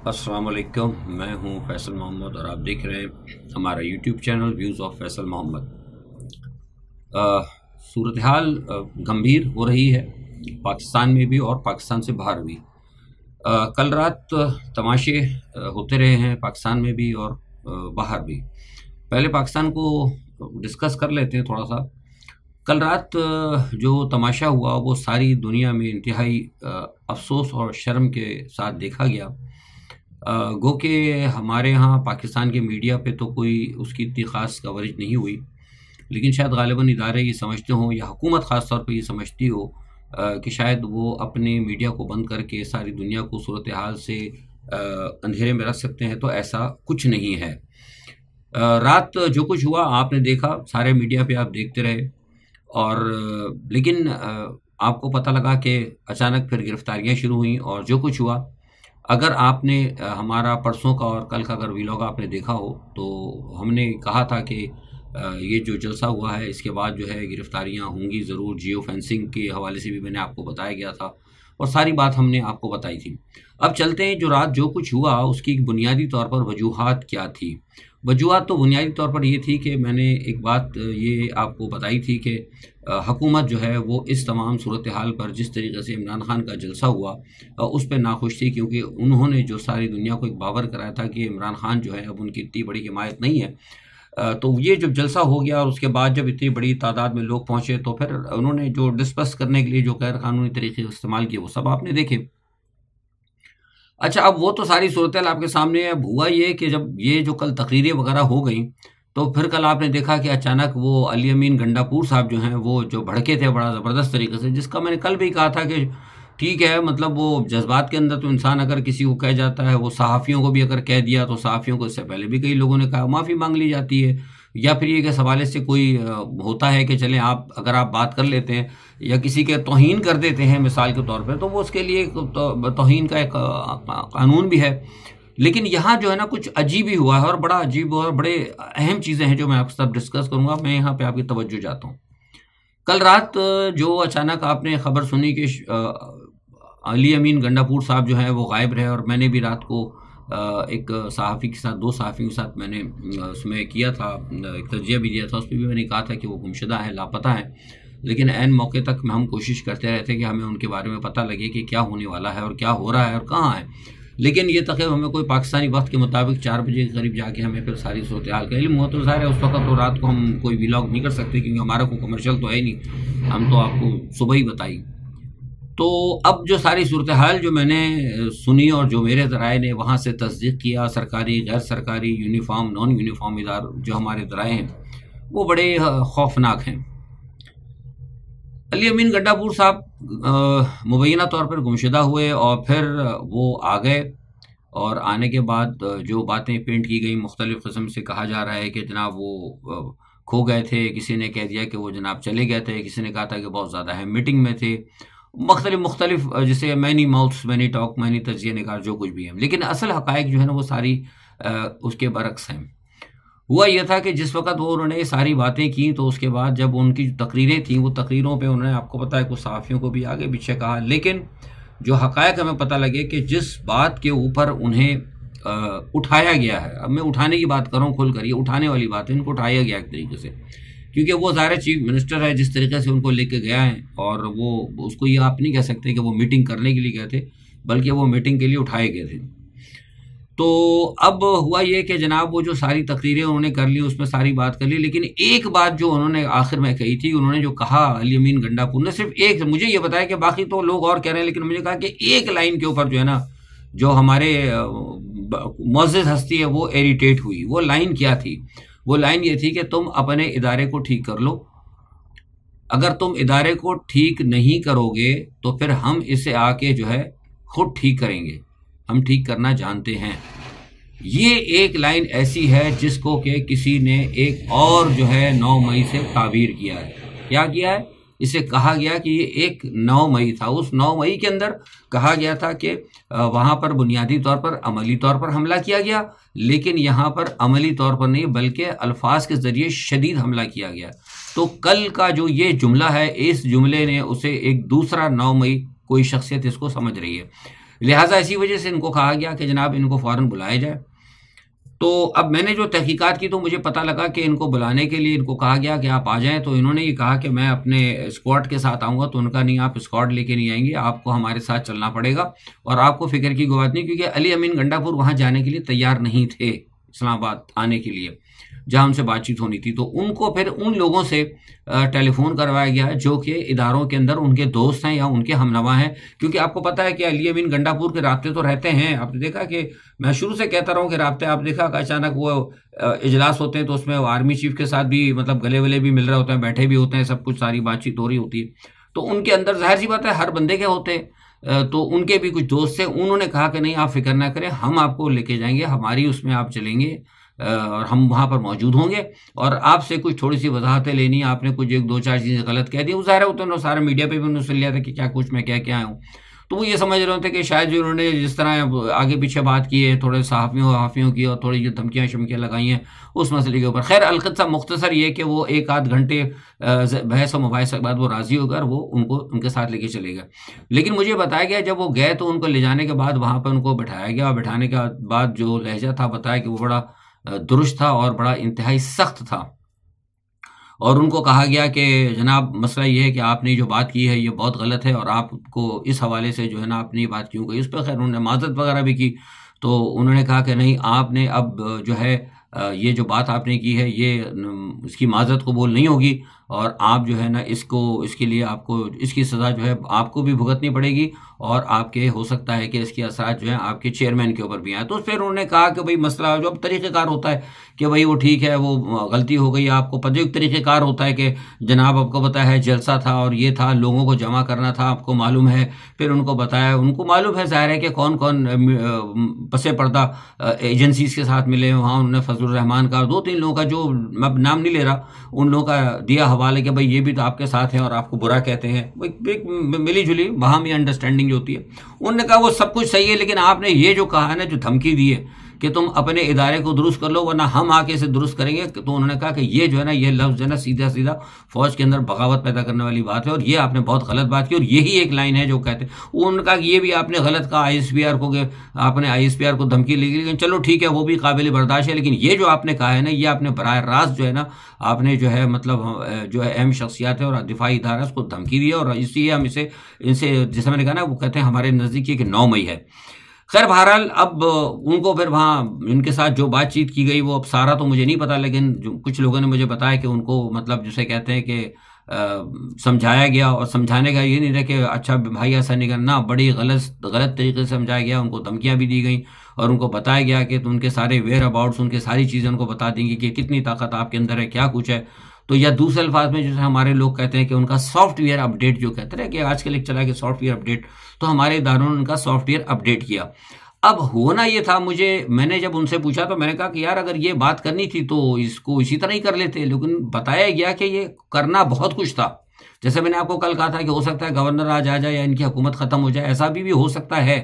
अस्सलाम वालेकुम। मैं हूं फैसल मोहम्मद और आप देख रहे हैं हमारा YouTube channel views of Faisal Mohammad. सूरत हाल गंभीर हो रही है पाकिस्तान में भी और पाकिस्तान से बाहर भी। कल रात तमाशे होते रहे हैं पाकिस्तान में भी और बाहर भी। पहले पाकिस्तान को डिस्कस कर लेते हैं थोड़ा सा। कल रात जो तमाशा हुआ वो सारी दुनिया में इंतहाई अफसोस और शर्म के साथ देखा गया। गो के हमारे यहाँ पाकिस्तान के मीडिया पे तो कोई उसकी इतनी ख़ास कवरेज नहीं हुई, लेकिन शायद ग़ालिबन इदारे ये समझते हों या हुकूमत ख़ास तौर पे ये समझती हो कि शायद वो अपने मीडिया को बंद करके सारी दुनिया को सूरत हाल से अंधेरे में रख सकते हैं, तो ऐसा कुछ नहीं है। रात जो कुछ हुआ आपने देखा, सारे मीडिया पे आप देखते रहे और लेकिन आपको पता लगा कि अचानक फिर गिरफ्तारियाँ शुरू हुई और जो कुछ हुआ, अगर आपने हमारा परसों का और कल का अगर वीलॉग आपने देखा हो तो हमने कहा था कि ये जो जलसा हुआ है इसके बाद जो है गिरफ्तारियां होंगी ज़रूर। जियो फेंसिंग के हवाले से भी मैंने आपको बताया गया था और सारी बात हमने आपको बताई थी। अब चलते हैं जो रात जो कुछ हुआ उसकी बुनियादी तौर पर वजूहात क्या थी। वजूहात तो बुनियादी तौर पर ये थी कि मैंने एक बात ये आपको बताई थी कि हुकूमत जो है वो इस तमाम सूरत हाल पर जिस तरीके से इमरान खान का जलसा हुआ उस पर नाखुश थी, क्योंकि उन्होंने जो सारी दुनिया को एक बावर कराया था कि इमरान खान जो है अब उनकी इतनी बड़ी हिमायत नहीं है। तो ये जब जलसा हो गया और उसके बाद जब इतनी बड़ी तादाद में लोग पहुंचे तो फिर उन्होंने जो डिस्कस करने के लिए जो गैर कानूनी तरीके इस्तेमाल किए वो सब आपने देखे। अच्छा, अब वो तो सारी सूरत आपके सामने है। अब हुआ ये कि जब ये जो कल तकरीरें वगैरह हो गई तो फिर कल आपने देखा कि अचानक वो अली अमीन गंडापुर साहब जो हैं वो जो भड़के थे बड़ा ज़बरदस्त तरीके से, जिसका मैंने कल भी कहा था कि ठीक है, मतलब वो जज्बात के अंदर तो इंसान अगर किसी को कह जाता है, वो सहाफ़ियों को भी अगर कह दिया तो सहाफ़ियों को इससे पहले भी कई लोगों ने कहा माफ़ी मांग ली जाती है, या फिर ये कि सवाले से कोई होता है कि चलें आप अगर आप बात कर लेते हैं या किसी के तौहीन कर देते हैं मिसाल के तौर पर, तो वो उसके लिए तौहीन का एक कानून भी है। लेकिन यहाँ जो है ना कुछ अजीब ही हुआ है और बड़ा अजीब और बड़े अहम चीज़ें हैं जो मैं आपके साथ डिस्कस करूँगा। मैं यहाँ पे आपकी तवज्जो चाहता हूँ। कल रात जो अचानक आपने खबर सुनी कि अली अमीन गंडापुर साहब जो हैं वो गायब रहे, और मैंने भी रात को एक सहाफ़ी के साथ, दो सहाफ़ियों के साथ मैंने उसमें किया था, एक तजिया भी दिया था, उस पर भी मैंने कहा था कि वो गुमशुदा हैं, लापता हैं। लेकिन ऐन मौके तक हम कोशिश करते रहते कि हमें उनके बारे में पता लगे कि क्या होने वाला है और क्या हो रहा है और कहाँ है। लेकिन ये तक हमें कोई पाकिस्तानी वक्त के मुताबिक 4 बजे के करीब जाके हमें फिर सारी सूरत हाल का इल्म हुआ। तो ज़ाहिर है उस वक्त तो रात को हम कोई व्लॉग नहीं कर सकते क्योंकि हमारा कोई कमर्शियल तो है नहीं, हम तो आपको सुबह ही बताई। तो अब जो सारी सूरत हाल जो मैंने सुनी और जो मेरे ज़राए ने वहाँ से तस्दीक किया, सरकारी गैर सरकारी यूनिफॉर्म नॉन यूनिफॉर्म इदार जो हमारे ज़राए हैं वो बड़े खौफनाक हैं। अली अमीन गंडापुर साहब मुबैना तौर पर गुमशुदा हुए और फिर वो आ गए, और आने के बाद जो बातें पेंट की गई मुख्तलिफ़ किस्म से कहा जा रहा है कि जनाब वो खो गए थे, किसी ने कह दिया कि वो जनाब चले गए थे, किसी ने कहा था कि बहुत ज़्यादा अहम मीटिंग में थे, मुख्तलिफ जिसे many mouths many talk many तजिया निगार जो कुछ भी है। लेकिन असल हक़ाइक़ जो है ना वो सारी उसके बरक्स हैं। हुआ यह था कि जिस वक्त वो उन्होंने सारी बातें की तो उसके बाद जब उनकी जो तकरीरें थीं वो तकरीरों पे उन्होंने आपको पता है कुछ सहाफ़ियों को भी आगे पीछे कहा, लेकिन जो हक़ाइक़ हमें पता लगे कि जिस बात के ऊपर उन्हें उठाया गया है, अब मैं उठाने की बात कर रहा हूँ खुल कर, ये उठाने वाली बात है, इनको उठाया गया एक तरीके से, क्योंकि वो ज़ाहिर चीफ मिनिस्टर है, जिस तरीके से उनको लेके गया है, और वो उसको ये आप नहीं कह सकते कि वो मीटिंग करने के लिए गए थे, बल्कि वो मीटिंग के लिए उठाए गए थे। तो अब हुआ ये कि जनाब वो जो सारी तकरीरें उन्होंने कर ली उसमें सारी बात कर ली, लेकिन एक बात जो उन्होंने आखिर में कही थी, उन्होंने जो कहा अली अमीन गंडापुर ने, सिर्फ एक, मुझे ये बताया कि बाकी तो लोग और कह रहे हैं, लेकिन मुझे कहा कि एक लाइन के ऊपर जो है ना जो हमारे मुअज़्ज़िज़ हस्ती है वो इरिटेट हुई। वो लाइन क्या थी? वो लाइन ये थी कि तुम अपने इदारे को ठीक कर लो, अगर तुम इदारे को ठीक नहीं करोगे तो फिर हम इसे आके जो है खुद ठीक करेंगे, हम ठीक करना जानते हैं। ये एक लाइन ऐसी है जिसको कि किसी ने एक और जो है 9 मई से ताबीर किया है। क्या किया है? इसे कहा गया कि ये एक 9 मई था। उस 9 मई के अंदर कहा गया था कि वहाँ पर बुनियादी तौर पर अमली तौर पर हमला किया गया, लेकिन यहाँ पर अमली तौर पर नहीं बल्कि अल्फाज के ज़रिए शदीद हमला किया गया। तो कल का जो ये जुमला है, इस जुमले ने उसे एक दूसरा 9 मई कोई शख्सियत इसको समझ रही है। लिहाजा इसी वजह से इनको कहा गया कि जनाब इनको फ़ौरन बुलाया जाए। तो अब मैंने जो तहकीकात की तो मुझे पता लगा कि इनको बुलाने के लिए इनको कहा गया कि आप आ जाएं। तो इन्होंने ये कहा कि मैं अपने स्क्वाड के साथ आऊँगा। तो उनका नहीं, आप स्क्वाड लेके नहीं आएंगे, आपको हमारे साथ चलना पड़ेगा और आपको फ़िक्र की कोई बात नहीं, क्योंकि अली अमीन गंडापुर वहाँ जाने के लिए तैयार नहीं थे, इस्लामाबाद आने के लिए जहाँ उनसे बातचीत होनी थी। तो उनको फिर उन लोगों से टेलीफोन करवाया गया जो कि इदारों के अंदर उनके दोस्त हैं या उनके हमनवा हैं, क्योंकि आपको पता है कि अली अमीन गंडापुर के राब्ते तो रहते हैं। आपने देखा कि मैं शुरू से कहता रहा हूँ कि राब्ते, आप देखा कि अचानक वो इजलास होते हैं तो उसमें आर्मी चीफ के साथ भी मतलब गले वले भी मिल रहे होते हैं, बैठे भी होते हैं, सब कुछ सारी बातचीत हो रही होती है। तो उनके अंदर जाहिर सी बात है हर बंदे के होते हैं, तो उनके भी कुछ दोस्त थे। उन्होंने कहा कि नहीं आप फिक्र ना करें, हम आपको लेके जाएंगे, हमारी उसमें आप चलेंगे और हम वहाँ पर मौजूद होंगे और आपसे कुछ थोड़ी सी वजाहतें लेनी है। आपने कुछ एक दो चार चीज़ें गलत कह दी, वो ज़ाहिर है उन्होंने सारा मीडिया पे भी उन्होंने सुन लिया था कि क्या कुछ मैं क्या क्या आया हूँ। तो वो ये समझ रहे थे कि शायद जो उन्होंने जिस तरह आगे पीछे बात की है थोड़े सहाफ़ियों की और थोड़ी जो धमकियाँ शमकियाँ लगाई हैं उस मसले के ऊपर। खैर अलक़िस्सा मुख्तसर ये कि वो एक आध घंटे बहस और मुबाहिस के बाद वो राज़ी होकर वो उनको उनके साथ लेके चले गए। लेकिन मुझे बताया गया जब वो गए तो उनको ले जाने के बाद वहाँ पर उनको बैठाया गया और बैठाने के बाद जो लहजा था बताया कि वो बड़ा दुरुस्त था और बड़ा इंतहाई सख्त था। और उनको कहा गया कि जनाब मसला ये है कि आपने जो बात की है ये बहुत गलत है और आपको इस हवाले से जो है ना आपने ये बात क्यों कही। उस पर खैर उन्होंने माज़रत वगैरह भी की। तो उन्होंने कहा कि नहीं आपने अब जो है ये जो बात आपने की है ये इसकी माज़रत कबूल नहीं होगी और आप जो है ना इसके लिए आपको इसकी सज़ा जो है आपको भी भुगतनी पड़ेगी और आपके हो सकता है कि इसके असरात जो हैं आपके चेयरमैन के ऊपर भी आए। तो फिर उन्होंने कहा कि भाई मसला जो अब तरीक़ेकार होता है कि भाई वो ठीक है, वो गलती हो गई, आपको पता एक तरीक़ेकार होता है कि जनाब आपको पता है जलसा था और ये था, लोगों को जमा करना था, आपको मालूम है। फिर उनको बताया, उनको मालूम है ज़ाहिर है कि कौन कौन पसे पर्दा एजेंसीज के साथ मिले। वहाँ उन्होंने फजलुर रहमान का 2-3 लोगों का जो मैं नाम नहीं ले रहा उन लोगों का दिया हवाले कि भाई ये भी तो आपके साथ हैं और आपको बुरा कहते हैं। एक मिली जुली वहाँ में अंडरस्टैंडिंग जो होती है। उन्होंने कहा वो सब कुछ सही है लेकिन आपने ये जो कहा है ना, जो धमकी दी है कि तुम अपने इदारे को दुरुस्त कर लो वरना हम आके इसे दुरुस्त करेंगे। तो उन्होंने कहा कि ये जो है ना ये लफ्ज़ जो है ना सीधा सीधा फ़ौज के अंदर बगावत पैदा करने वाली बात है और ये आपने बहुत गलत बात की। और यही एक लाइन है जो कहते हैं, उन्होंने कहा कि ये भी आपने गलत कहा ISPR को, आपने ISPR को धमकी ली, लेकिन चलो ठीक है वो भी काबिल बर्दाश्त है, लेकिन ये जो आपने कहा है ना ये आपने बराह रास्त जो है ना आपने जो है मतलब जो है अहम शख्सियात है और दिफाई इदारा उसको धमकी दी और इसलिए हम इनसे जैसे मैंने कहा ना वो कहते हैं हमारे नज़दीक ये कि 9 मई है। खैर बहरहाल अब उनको फिर वहाँ इनके साथ जो बातचीत की गई वो अब सारा तो मुझे नहीं पता, लेकिन जो कुछ लोगों ने मुझे बताया कि उनको मतलब जिसे कहते हैं कि समझाया गया और समझाने का ये नहीं रहा कि अच्छा भाई ऐसा नहीं करना, बड़ी गलत तरीके से समझाया गया। उनको धमकियाँ भी दी गई और उनको बताया गया कि तो उनके सारे वेयर अबाउट्स, उनके सारी चीज़ें उनको बता देंगे कि कितनी ताकत आपके अंदर है, क्या कुछ है। तो या दूसरे अल्फाज में जैसे हमारे लोग कहते हैं कि उनका सॉफ्टवेयर अपडेट जो कहते हैं कि आजकल एक चला कि सॉफ्टवेयर अपडेट, तो हमारे इदारों ने उनका सॉफ्टवेयर अपडेट किया। अब होना ये था, मैंने जब उनसे पूछा तो मैंने कहा कि यार अगर ये बात करनी थी तो इसको इसी तरह ही कर लेते, लेकिन बताया गया कि ये करना बहुत कुछ था। जैसे मैंने आपको कल कहा था कि हो सकता है गवर्नर आज आ जाए या इनकी हुकूमत ख़त्म हो जाए, ऐसा भी हो सकता है।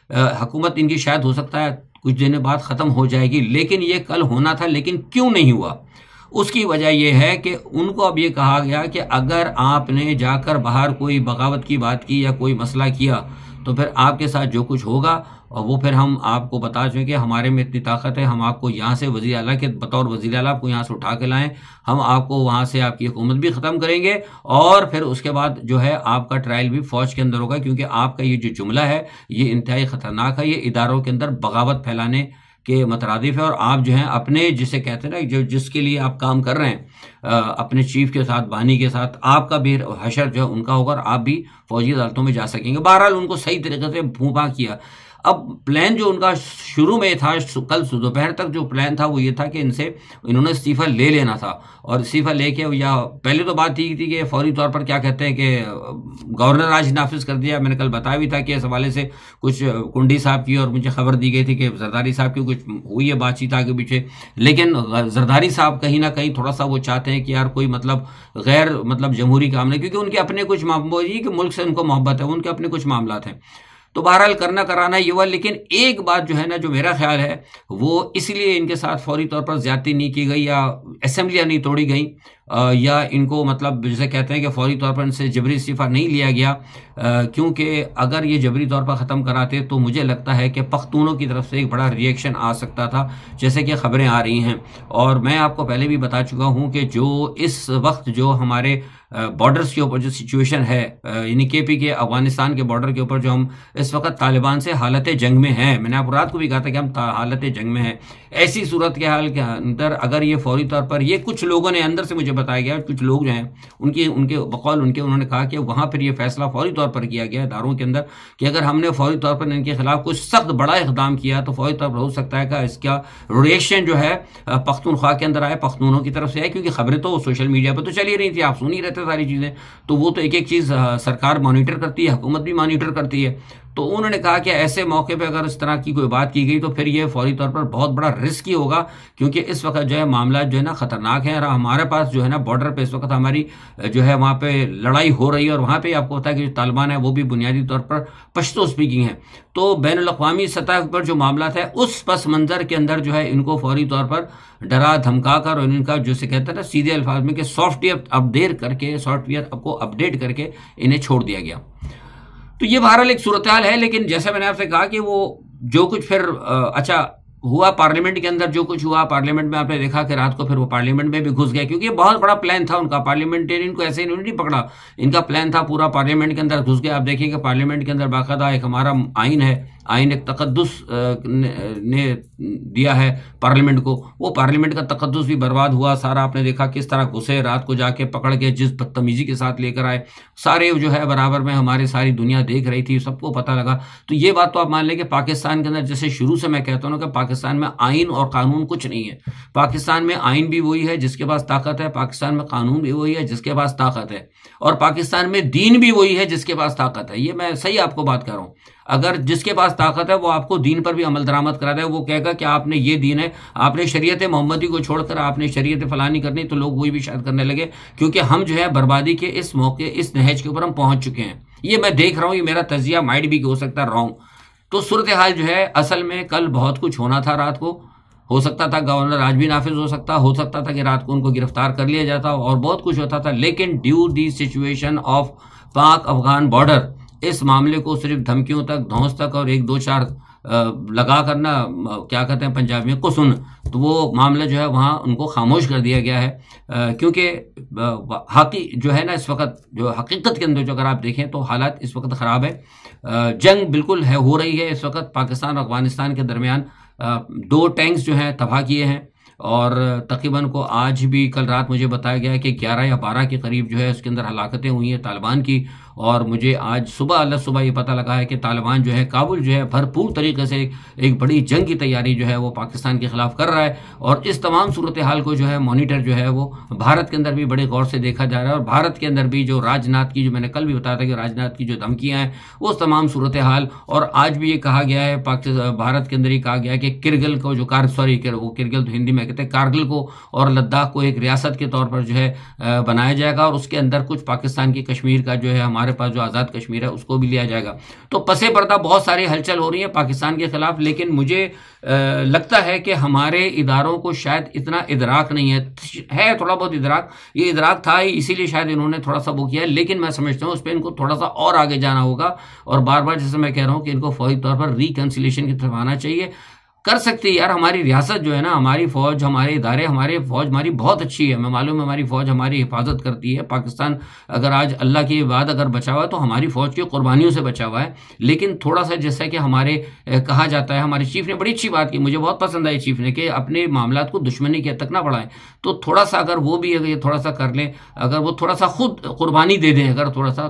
हुकूमत इनकी शायद हो सकता है कुछ दिन बाद ख़त्म हो जाएगी, लेकिन ये कल होना था, लेकिन क्यों नहीं हुआ उसकी वजह यह है कि उनको अब ये कहा गया कि अगर आपने जाकर बाहर कोई बगावत की बात की या कोई मसला किया तो फिर आपके साथ जो कुछ होगा और वो फिर हम आपको बता चुके कि हमारे में इतनी ताकत है, हम आपको यहाँ से वज़ीर आला के बतौर वज़ीर आला आपको यहाँ से उठा के लाएँ, हम आपको वहाँ से आपकी हुकूमत भी ख़त्म करेंगे और फिर उसके बाद जो है आपका ट्रायल भी फ़ौज के अंदर होगा, क्योंकि आपका ये जो जुमला है ये इंतहाई ख़तरनाक है, ये इदारों के अंदर बगावत फैलाने के मतरादिफ है। और आप जो हैं अपने जिसे कहते हैं ना जो जिसके लिए आप काम कर रहे हैं अपने चीफ के साथ, बानी के साथ, आपका भी हशर जो है उनका होगा और आप भी फौजी अदालतों में जा सकेंगे। बहरहाल उनको सही तरीके से फूंपा किया। अब प्लान जो उनका शुरू में था, कल दोपहर तक जो प्लान था वो ये था कि इन्होंने इस्तीफ़ा ले लेना था और इस्तीफ़ा लेके, या पहले तो बात थी कि फौरी तौर पर क्या कहते हैं कि गवर्नर आज नाफिज कर दिया। मैंने कल बताया भी था कि इस हवाले से कुछ कुंडी साहब की और मुझे खबर दी गई थी कि जरदारी साहब की कुछ हुई है बातचीत आगे पीछे, लेकिन जरदारी साहब कहीं ना कहीं थोड़ा सा वो चाहते हैं कि यार कोई गैर जमहूरी काम नहीं, क्योंकि उनके अपने कुछ मुल्क से उनको मोहब्बत है, उनके अपने कुछ मामला हैं। तो बहरहाल करना कराना ये हुआ। लेकिन एक बात जो है ना, जो मेरा ख्याल है वो इसलिए इनके साथ फौरी तौर पर ज्यादती नहीं की गई या असेंबलियां नहीं तोड़ी गई या इनको मतलब जैसे कहते हैं कि फौरी तौर पर इनसे जबरी इस्तीफा नहीं लिया गया, क्योंकि अगर ये जबरी तौर पर ख़त्म कराते तो मुझे लगता है कि पख्तूनों की तरफ से एक बड़ा रिएक्शन आ सकता था, जैसे कि खबरें आ रही हैं। और मैं आपको पहले भी बता चुका हूं कि जो इस वक्त जो हमारे बॉर्डर्स के ऊपर जो सिचुएशन है, यानी केपी के अफगानिस्तान के बॉर्डर के ऊपर जो हम इस वक्त तालिबान से हालत जंग में हैं, मैंने आपको रात को भी कहा था कि हम हालत जंग में हैं। ऐसी सूरत के हाल के अंदर अगर ये फौरी तौर पर, ये कुछ लोगों ने अंदर से मुझे बताया गया, कुछ लोग जो हैं उनके बकौल उन्होंने कहा कि वहाँ पर ये फैसला फौरी तौर पर किया गया इदारों के अंदर कि अगर हमने फौरी तौर पर इनके खिलाफ कुछ सख्त बड़ा इक़दाम किया तो फौरी तौर पर हो सकता है कि इसका रिएक्शन जो है पख्तूनख्वा के अंदर आए, पख्तूनों की तरफ से आए, क्योंकि खबरें तो सोशल मीडिया पर तो चली रही थी, आप सुन ही रहते सारी चीज़ें। तो वो तो एक एक चीज़ सरकार मॉनिटर करती है, हुकूमत भी मॉनिटर करती है। तो उन्होंने कहा कि ऐसे मौके पे अगर इस तरह की कोई बात की गई तो फिर ये फौरी तौर पर बहुत बड़ा रिस्की होगा, क्योंकि इस वक्त जो है मामला जो है ना ख़तरनाक है। और हमारे पास जो है ना बॉर्डर पे इस वक्त हमारी जो है वहाँ पे लड़ाई हो रही है, और वहाँ पे आपको पता है कि जो तालिबान है वो भी बुनियादी तौर पर पश्तो स्पीकिंग है। तो बैनुल अक़वामी सतह पर जो मामला है उस पस मंज़र के अंदर जो है इनको फौरी तौर पर डरा धमका कर और इनका जो से कहते हैं ना सीधे अल्फाज में कि सॉफ्टवेयर अपडेट करके इन्हें छोड़ दिया गया। तो ये बहरहाल एक सूरत हाल है। लेकिन जैसे मैंने आपसे कहा कि वो जो कुछ फिर अच्छा हुआ पार्लियामेंट के अंदर, जो कुछ हुआ पार्लियामेंट में, आपने देखा कि रात को फिर वो पार्लियामेंट में भी घुस गया, क्योंकि ये बहुत बड़ा प्लान था उनका। पार्लियामेंटेरियन को ऐसे इन्होंने नहीं पकड़ा, इनका प्लान था पूरा पार्लियामेंट के अंदर घुस गया। आप देखिए कि पार्लियामेंट के अंदर बाकायदा एक हमारा आइन है, आइन एक तकद्दुस ने दिया है पार्लियामेंट को, वो पार्लियामेंट का तकद्दुस भी बर्बाद हुआ सारा। आपने देखा किस तरह घुसे, रात को जाके पकड़ के जिस बदतमीजी के साथ लेकर आए, सारे जो है बराबर में हमारे सारी दुनिया देख रही थी, सबको पता लगा। तो ये बात तो आप मान लें कि पाकिस्तान के अंदर, जैसे शुरू से मैं कहता हूँ कि पाकिस्तान में आइन और कानून कुछ नहीं है। पाकिस्तान में आइन भी वही है जिसके पास ताकत है, पाकिस्तान में कानून भी वही है जिसके पास ताकत है, और पाकिस्तान में दीन भी वही है जिसके पास ताकत है। ये मैं सही आपको बात कर रहा हूँ। अगर जिसके पास ताकत है वो आपको दीन पर भी अमल दरामद करा दे, वो कहेगा कि आपने ये दीन है, आपने शरीयत मोहम्मदी को छोड़कर आपने शरीयत फलानी करनी, तो लोग वही भी शायद करने लगे, क्योंकि हम जो है बर्बादी के इस मौके, इस नहज के ऊपर हम पहुंच चुके हैं। ये मैं देख रहा हूँ, ये मेरा तजिया माइट भी हो सकता है रॉन्ग। तो सूरत हाल जो है असल में कल बहुत कुछ होना था रात को, हो सकता था गवर्नर आज भी नाफिज हो सकता था कि रात को उनको गिरफ्तार कर लिया जाता और बहुत कुछ होता था। लेकिन ड्यू दी सिचुएशन ऑफ पाक अफगान बॉर्डर, इस मामले को सिर्फ धमकियों तक, धौंस तक और एक दो चार लगा करना, क्या कहते हैं पंजाबी में कुसुन, तो वो मामला जो है वहाँ उनको खामोश कर दिया गया है। क्योंकि हाकी जो है ना इस वक्त जो हकीकत के अंदर जो अगर आप देखें तो हालात इस वक्त ख़राब है। जंग बिल्कुल है, हो रही है इस वक्त पाकिस्तान और अफगानिस्तान के दरमियान। 2 टैंक्स जो हैं तबाह किए हैं, और तकरीबन को आज भी कल रात मुझे बताया गया है कि 11 या 12 के करीब जो है उसके अंदर हलाकतें हुई हैं तालिबान की। और मुझे आज सुबह ये पता लगा है कि तालिबान जो है काबुल जो है भरपूर तरीके से एक बड़ी जंग की तैयारी जो है वो पाकिस्तान के खिलाफ कर रहा है। और इस तमाम सूरत हाल को जो है मॉनिटर जो है वो भारत के अंदर भी बड़े गौर से देखा जा रहा है। और भारत के अंदर भी जो राजनाथ की, जो मैंने कल भी बताया था कि राजनाथ की जो धमकियाँ हैं वो तमाम सूरत हाल, और आज भी ये कहा गया है भारत के अंदर ही कहा गया है कि किरगिल को जो किरगिल तो हिंदी में कहते हैं, कारगिल को और लद्दाख को एक रियासत के तौर पर जो है बनाया जाएगा, और उसके अंदर कुछ पाकिस्तान की कश्मीर का जो है हमारे पास जो आज़ाद कश्मीर है उसको भी लिया जाएगा। तो पसे पर्दा बहुत सारी हलचल हो रही है पाकिस्तान के खिलाफ। लेकिन मुझे लगता है कि हमारे इदारों को शायद इतना इदराक नहीं है थोड़ा बहुत इदराक, ये इदराक था ही, इसीलिए शायद इन्होंने थोड़ा सा वो किया। लेकिन मैं समझता हूँ उस पर इनको थोड़ा सा और आगे जाना होगा, और बार बार जैसे मैं कह रहा हूँ कि इनको फौरी तौर पर रिकन्सिलेशन की तरफ आना चाहिए। कर सकते हैं यार, हमारी रियासत जो है ना, हमारी फौज, हमारे इदारे, हमारी फौज हमारी बहुत अच्छी है, मैं मालूम है हमारी फौज हमारी हिफाजत करती है। पाकिस्तान अगर आज अल्लाह की बाद अगर बचा हुआ है तो हमारी फौज की कुर्बानियों से बचा हुआ है। लेकिन थोड़ा सा जैसा कि हमारे कहा जाता है, हमारे चीफ ने बड़ी अच्छी बात की, मुझे बहुत पसंद आई चीफ ने, कि अपने मामला को दुश्मनी के हद तक ना बढ़ाएं। तो थोड़ा सा अगर वो भी अगर थोड़ा सा कर लें, अगर वो थोड़ा सा खुद कुर्बानी दे दें, अगर थोड़ा सा,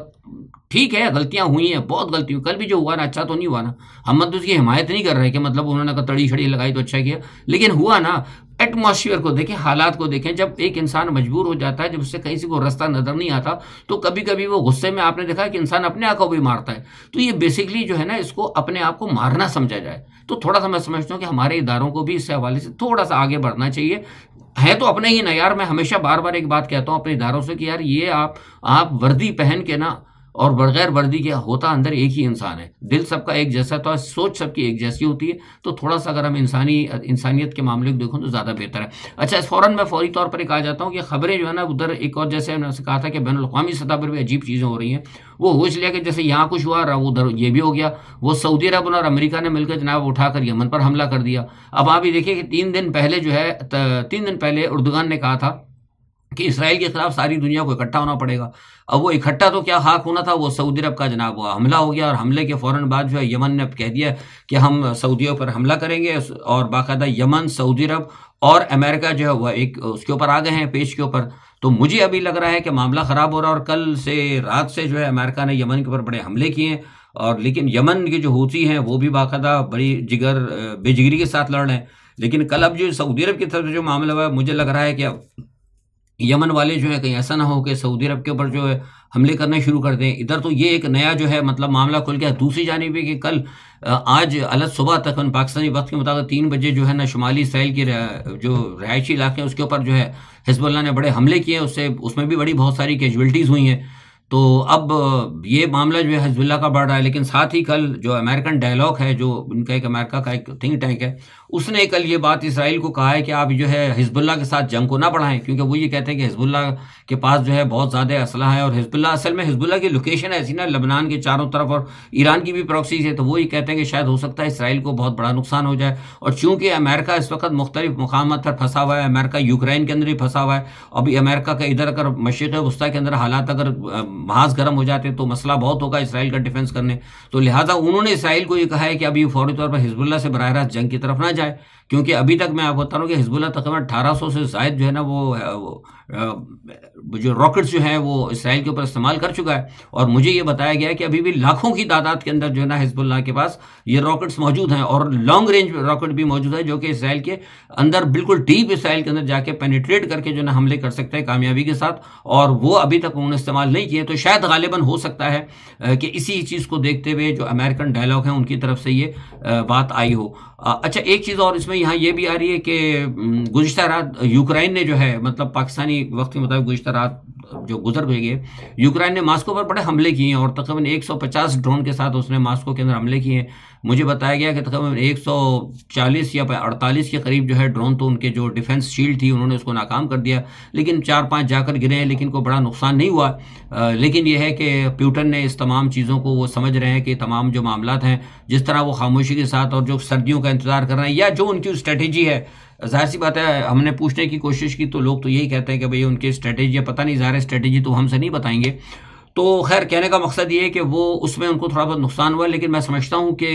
ठीक है गलतियां हुई हैं, बहुत गलती हुई, कल भी जो हुआ ना अच्छा तो नहीं हुआ ना, हम मतलब उसकी हिमायत नहीं कर रहे कि मतलब उन्होंने तड़ी छड़ी लगाई तो अच्छा किया, लेकिन हुआ ना। एटमॉस्फेयर को देखें, हालात को देखें, जब एक इंसान मजबूर हो जाता है, जब उससे कहीं से कोई रास्ता नजर नहीं आता, तो कभी कभी वो गुस्से में, आपने देखा कि इंसान अपने आप को भी मारता है। तो ये बेसिकली जो है ना, इसको अपने आप को मारना समझा जाए। तो थोड़ा सा मैं समझता हूँ कि हमारे इदारों को भी इस हवाले से थोड़ा सा आगे बढ़ना चाहिए। है तो अपने ही ना यार, मैं हमेशा बार बार एक बात कहता हूँ अपने इदारों से कि यार ये आप वर्दी पहन के ना और बगैर वर्दी के होता अंदर एक ही इंसान है। दिल सबका एक जैसा तो सोच सबकी एक जैसी होती है। तो थोड़ा सा अगर हम इंसानियत के मामले को देखो तो ज़्यादा बेहतर है। अच्छा, इस फौरन मैं फौरी तौर पर कहा जाता हूँ कि खबरें जो है ना उधर एक और, जैसे मैंने कहा था कि बैनुल-अक़वामी सतह पर भी अजीब चीज़ें हो रही हैं। वो हो इसलिए कि जैसे यहाँ कुछ हुआ रहा उधर ये भी हो गया। वो सऊदी अरब और अमेरिका ने मिलकर जनाब उठाकर यमन पर हमला कर दिया। अब आप ये देखिए कि 3 दिन पहले जो है 3 दिन पहले उर्दुगान ने कहा था कि इसराइल के खिलाफ सारी दुनिया को इकट्ठा होना पड़ेगा। अब वो इकट्ठा तो क्या खाक होना था, वो सऊदी अरब का जनाब वो हमला हो गया। और हमले के फौरन बाद जो है यमन ने कह दिया कि हम सऊदियों पर हमला करेंगे, और बाकायदा यमन, सऊदी अरब और अमेरिका जो है वह एक उसके ऊपर आ गए हैं, पेज के ऊपर। तो मुझे अभी लग रहा है कि मामला ख़राब हो रहा है, और कल से रात से जो है अमेरिका ने यमन के ऊपर बड़े हमले किए हैं। और लेकिन यमन के जो हूती हैं वो भी बाकायदा बड़ी बेजिगरी के साथ लड़ रहे हैं। लेकिन कल अब जो सऊदी अरब की तरफ से जो मामला हुआ है, मुझे लग रहा है कि अब यमन वाले जो है कहीं ऐसा ना हो कि सऊदी अरब के ऊपर जो है हमले करने शुरू कर दें। इधर तो ये एक नया जो है मतलब मामला खुल गया। दूसरी जानिब है कि कल आज अलग सुबह तक पाकिस्तानी वक्त के मुताबिक 3 बजे जो है ना शुमाली इसराइल के जो रहायशी इलाके हैं उसके ऊपर जो है हिजबुल्लाह ने बड़े हमले किए हैं। उसमें भी बड़ी बहुत सारी कैजुअल्टीज़ हुई हैं। तो अब ये मामला जो है हिजबुल्लाह का बढ़ रहा है। लेकिन साथ ही कल जो अमेरिकन डायलॉग है, जो उनका एक अमेरिका का एक थिंक टैंक है, उसने कल ये बात इसराइल को कहा है कि आप जो है हिजबुल्लाह के साथ जंग को ना बढ़ाएं, क्योंकि वो ये कहते हैं कि हिजबुल्लाह के पास जो है बहुत ज़्यादा असलहा है। और हिजबुल्लाह असल में हिजबुल्लाह की लोकेशन ऐसी ना लबनान के चारों तरफ, और ईरान की भी प्रॉक्सीज है। तो वो ये कहते हैं कि शायद हो सकता है इसराइल को बहुत बड़ा नुकसान हो जाए। और चूंकि अमेरिका इस वक्त मुख्तलिफ मुकामात पर फंसा हुआ है, अमेरिका यूक्रेन के अंदर ही फंसा हुआ है। अभी अमेरिका का इधर अगर मशरिक़ वस्ता के अंदर हालात अगर महाज गर्म हो जाते तो मसला बहुत होगा इसराइल का डिफेंस करने। तो लिहाजा उन्होंने इसराइल को ये कहा है कि अभी फौरी तौर पर हिजबुल्लाह से बराह रास्त जंग की तरफ ना जाए, क्योंकि अभी तक मैं आपको बता रहा हूँ कि हिजबुल्लाह तकरीबन 1800 से ज़ायद जो है ना वो जो रॉकेट्स जो है वो इसराइल के ऊपर इस्तेमाल कर चुका है। और मुझे ये बताया गया है कि अभी भी लाखों की तादाद के अंदर जो है ना हिजबुल्लाह के पास ये रॉकेट्स मौजूद हैं, और लॉन्ग रेंज रॉकेट भी मौजूद है जो कि इसराइल के अंदर बिल्कुल डीप इसराइल के अंदर जाके पेनिट्रेट करके जो है हमले कर सकते हैं कामयाबी के साथ। और वो अभी तक उन्होंने इस्तेमाल नहीं किए। तो शायद गालिबन हो सकता है कि इसी चीज़ को देखते हुए जो अमेरिकन डायलॉग हैं उनकी तरफ से ये बात आई हो। अच्छा, एक चीज़ और इसमें यहाँ ये भी आ रही है कि गुज़िश्ता रात यूक्रेन ने जो है मतलब पाकिस्तानी वक्त के मुताबिक गुज़िश्ता रात जो गुजर गई है, यूक्रेन ने मास्को पर बड़े हमले किए हैं, और तकरीबन 150 ड्रोन के साथ उसने मास्को के अंदर हमले किए हैं। मुझे बताया गया कि तकरीबन 140 या 48 के करीब जो है ड्रोन तो उनके जो डिफेंस शील्ड थी उन्होंने उसको नाकाम कर दिया। लेकिन 4-5 जाकर गिरे हैं, लेकिन कोई बड़ा नुकसान नहीं हुआ। लेकिन यह है कि प्यूटन ने इस तमाम चीज़ों को वो समझ रहे हैं कि तमाम जो मामलात हैं, जिस तरह वो खामोशी के साथ और जो सर्दियों का इंतज़ार कर रहे हैं, या जो उनकी स्ट्रेटेजी है, जाहिर सी बात है हमने पूछने की कोशिश की तो लोग तो यही कहते हैं कि भाई उनकी स्ट्रेटेजी पता नहीं, ज़ाहिर स्ट्रेटेजी तो हमसे नहीं बताएंगे। तो खैर, कहने का मकसद ये है कि वो उसमें उनको थोड़ा बहुत नुकसान हुआ। लेकिन मैं समझता हूँ कि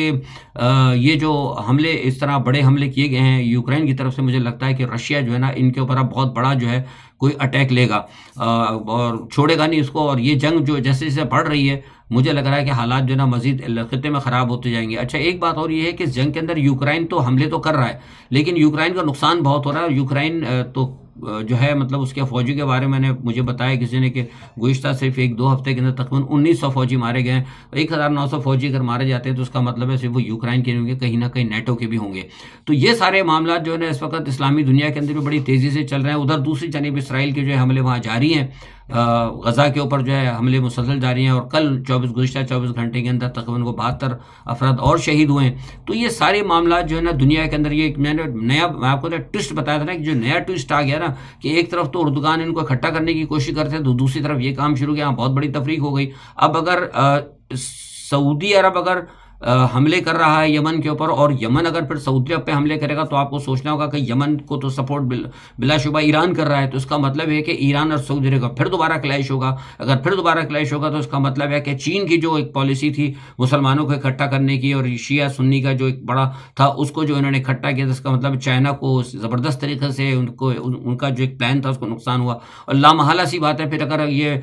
ये जो हमले, इस तरह बड़े हमले किए गए हैं यूक्रेन की तरफ से, मुझे लगता है कि रशिया जो है ना इनके ऊपर अब बहुत बड़ा जो है कोई अटैक लेगा और छोड़ेगा नहीं इसको। और ये जंग जो जैसे जैसे बढ़ रही है, मुझे लग रहा है कि हालात जो है ना मजीद खित्ते में ख़राब होते जाएंगे। अच्छा, एक बात और ये है कि इस जंग के अंदर यूक्रेन तो हमले तो कर रहा है, लेकिन यूक्रेन का नुकसान बहुत हो रहा है। और यूक्रेन तो जो है मतलब उसके फौजी के बारे में मुझे बताया किसी ने कि गुज़िश्ता सिर्फ 1-2 हफ्ते के अंदर तकरीबन 1900 फौजी मारे गए हैं। 1900 फौजी अगर मारे जाते हैं तो उसका मतलब है सिर्फ वो यूक्रेन के होंगे, कहीं ना कहीं नेटो के भी होंगे। तो ये सारे मामला जो है ना इस वक्त इस्लामी दुनिया के अंदर भी बड़ी तेज़ी से चल रहे हैं। उधर दूसरी जानिब इसराइल के जो है हमले वहाँ जारी हैं, गज़ा के ऊपर जो है हमले मुसलसल जारी हैं। और कल गुज़िश्ता 24 घंटे के अंदर तकरीबन को 72 अफराद और शहीद हुए हैं। तो ये सारे मामला जो है ना दुनिया के अंदर, ये मैंने नया मैं आपको ट्विस्ट बताया था ना कि जो नया ट्विस्ट आ गया ना कि एक तरफ तो उर्दुगान इनको इकट्ठा करने की कोशिश करते हैं, तो दूसरी तरफ ये काम शुरू किया, बहुत बड़ी तफरीक हो गई। अब अगर सऊदी अरब अगर हमले कर रहा है यमन के ऊपर, और यमन अगर फिर सऊदी अरब पे हमले करेगा, तो आपको सोचना होगा कि यमन को तो सपोर्ट बिलाशुबा ईरान कर रहा है। तो इसका मतलब है कि ईरान और सऊदी अरब का फिर दोबारा क्लैश होगा। अगर फिर दोबारा क्लैश होगा तो इसका मतलब है कि चीन की जो एक पॉलिसी थी मुसलमानों को इकट्ठा करने की, और शिया सुन्नी का जो एक बड़ा था उसको जो इन्होंने इकट्ठा किया, इसका मतलब चाइना को ज़बरदस्त तरीके से उनका जो एक प्लान था उसको नुकसान हुआ। और लामहला सी बात है, फिर अगर ये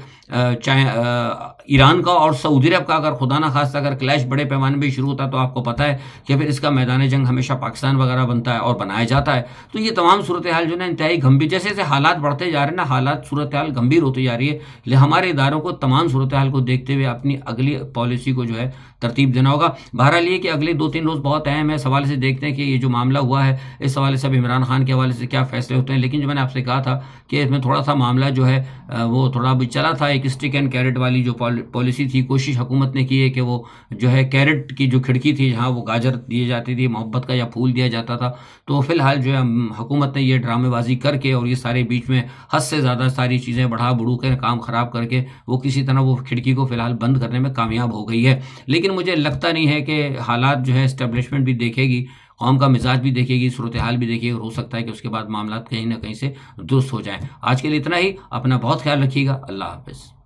ईरान का और सऊदी अरब का अगर खुदा ना खास्ता अगर क्लैश बड़े पैमाने भी शुरू होता है, तो आपको पता है कि फिर इसका मैदान जंग हमेशा पाकिस्तान वगैरह बनता है और बनाया जाता है। तो ये तमाम सूरत हाल जो है इंतहाई गंभीर, जैसे जैसे हालात बढ़ते जा रहे हैं ना, हालात सूरत हाल गंभीर होती जा रही है। हमारे इदारों को तमाम सूरत हाल को देखते हुए अपनी अगली पॉलिसी को जो है तरतीब देना होगा। बहरहाल ये कि अगले 2-3 रोज़ बहुत अहम है, इस हवाले से देखते हैं कि ये जो मामला हुआ है इस हवाले से अब इमरान खान के हवाले से क्या फैसले होते हैं। लेकिन जो मैंने आपसे कहा था कि इसमें थोड़ा सा मामला जो है वो थोड़ा भी चला था, एक स्टिक एंड कैरेट वाली जो पॉलिसी थी, कोशिश हुकूमत ने की है कि वो जो है कैरेट की जो खिड़की थी जहाँ वो गाजर दिए जाती थी, मोहब्बत का या फूल दिया जाता था, तो फिलहाल जो है हुकूमत ने ये ड्रामेबाजी करके और ये सारे बीच में हद से ज़्यादा सारी चीज़ें बढ़ा बढ़ू कर काम ख़राब करके वो किसी तरह वो खिड़की को फिलहाल बंद करने में कामयाब हो गई है। लेकिन मुझे लगता नहीं है कि हालात जो है इस्टेब्लिशमेंट भी देखेगी, कौम का मिजाज भी देखेगी, सूरत हाल भी देखेगी, और हो सकता है कि उसके बाद मामला कहीं ना कहीं से दुरुस्त हो जाएं। आज के लिए इतना ही। अपना बहुत ख्याल रखिएगा। अल्लाह हाफ़िज़।